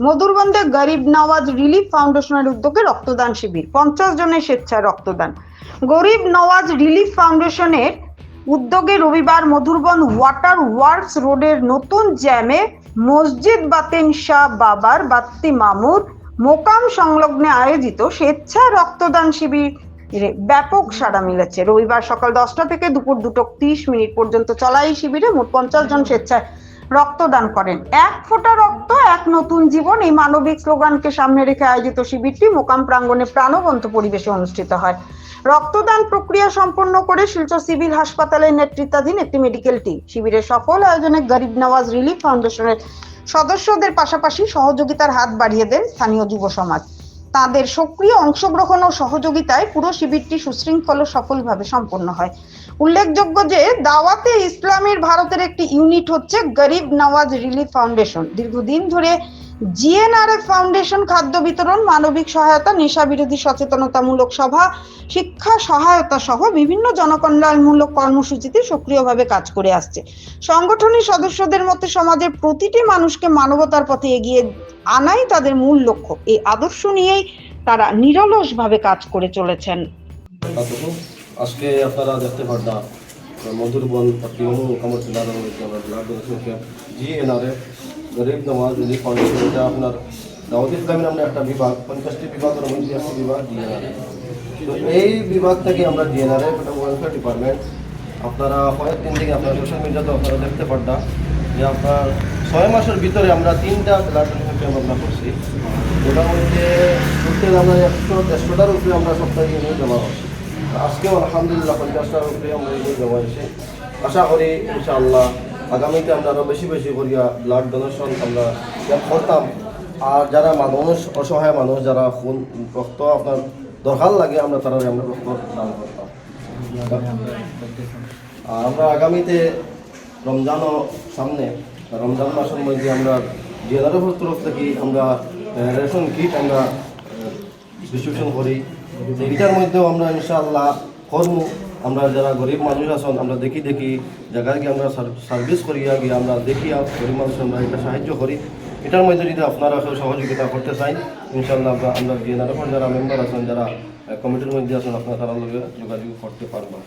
মধুরবন্দে গরিব নওয়াজ রিলিফ ফাউন্ডেশনের উদ্যোগে রক্তদান শিবির, 50 জনের স্বেচ্ছায় রক্তদান। গরিব নওয়াজ রিলিফ ফাউন্ডেশনের উদ্যোগে রবিবার মধুরবন ওয়াটার ওয়ার্কস রোডের নতুন জ্যামে মসজিদ বাতেন শাহ বাবার বাত্তি মামুর মোকাম সংলগ্নে আয়োজিত স্বেচ্ছায় রক্তদান শিবির ব্যাপক সাড়া মিলেছে। রবিবার সকাল 10টা থেকে দুপুর 2:30 পর্যন্ত চলা এই শিবিরে মোট 50 জন স্বেচ্ছায় রক্তদান করেন। এক ফোঁটা রক্ত এক নতুন জীবন, এই মানবিক স্লোগানকে সামনে রেখে আয়োজিত শিবিরটি মোকাম প্রাঙ্গণে প্রাণবন্ত পরিবেশে অনুষ্ঠিত হয়। রক্তদান প্রক্রিয়া সম্পন্ন করে শিলচর সিভিল হাসপাতালের নেতৃত্বাধীন একটি মেডিকেল টিম শিবিরের সফল আয়োজনে গরিব নওয়াজ রিলিফ ফাউন্ডেশনের সদস্যদের পাশাপাশি সহযোগিতার হাত বাড়িয়ে দেন স্থানীয় যুব সমাজ। তাদের সক্রিয় অংশগ্রহণ ও সহযোগিতায় পুরো শিবিরটি সুশৃঙ্খল ও সফলভাবে সম্পন্ন হয়। উল্লেখযোগ্য যে দাওয়াতে ইসলামের ভারতের একটি ইউনিট হচ্ছে গরিব নওয়াজ রিলিফ ফাউন্ডেশন। দীর্ঘদিন ধরে জিএনআরএফ ফাউন্ডেশন খাদ্য বিতরণ, মানবিক সহায়তা, নেশা বিরোধী সচেতনতামূলক সভা, শিক্ষা সহায়তা সহ বিভিন্ন জনকল্যাণমূলক কর্মসূচিতে সক্রিয়ভাবে কাজ করে আসছে। সংগঠনের সদস্যদের মতে সমাজের প্রতিটি মানুষকে মানবতার পথে এগিয়ে আনাই তাদের মূল লক্ষ্য। এই আদর্শ নিয়েই তারা নিরলসভাবে কাজ করে চলেছেন। আজকে আপনারা দেখতে পারলাম মধুরবন জিএনআরএফ গরিব নওয়াজ রিলিফ ফাউন্ডেশন, এটা আপনার দাওয়াত ইসলামের নামে একটা বিভাগ, 50টি বিভাগের মধ্যে একটা বিভাগ জিএনআরএফ। তো এই বিভাগ থেকে আমরা জিএনআরএফ এটা ওয়েলফেয়ার ডিপার্টমেন্ট, আপনারা কয়েকদিন থেকে আপনারা সোশ্যাল মিডিয়াতে আপনারা দেখতে পারলাম যে আপনার 6 মাসের ভিতরে আমরা 3টা ব্লাড ডোনেশন ক্যাম্প আমরা করছি। ওটার মধ্যে টোটাল আমরা 100-150টার উপরে আমরা সপ্তাহে ইউনিট জমা করছি। আজকেও আলহামদুলিল্লাহ 50টার উপরে আমরা ইউনিট জমা হয়েছে। আশা করি ইনশাআল্লাহ আগামীতে আমরা আরও বেশি বেশি করিয়া ব্লাড ডোনেশন আমরা করতাম। আর যারা মানুষ অসহায় মানুষ যারা খুন রক্ত আপনার দরকার লাগে আমরা তারা আমরা রক্ত দান করতাম। আর আমরা আগামীতে রমজানও সামনে, রমজান মাসের মধ্যে আমরা জিএনআরএফের তরফ থেকে আমরা রেশন কিট আমরা ডিস্ট্রিবিউশন করি। এটার মধ্যেও আমরা ইনশাআল্লাহ করব। আমরা যারা গরিব মানুষ আছেন আমরা দেখি জায়গায় গিয়ে আমরা সার্ভিস করিয়া গিয়ে আমরা দেখি গরিব মানুষ আমরা এটা সাহায্য করি। এটার মধ্যে যদি আপনারা সহযোগিতা করতে চাই ইনশাআল্লাহ আমরা জিএনআরএফের যারা মেম্বার আছেন, যারা কমিটির মধ্যে আছেন, আপনারা তারা যোগাযোগ করতে পারবেন।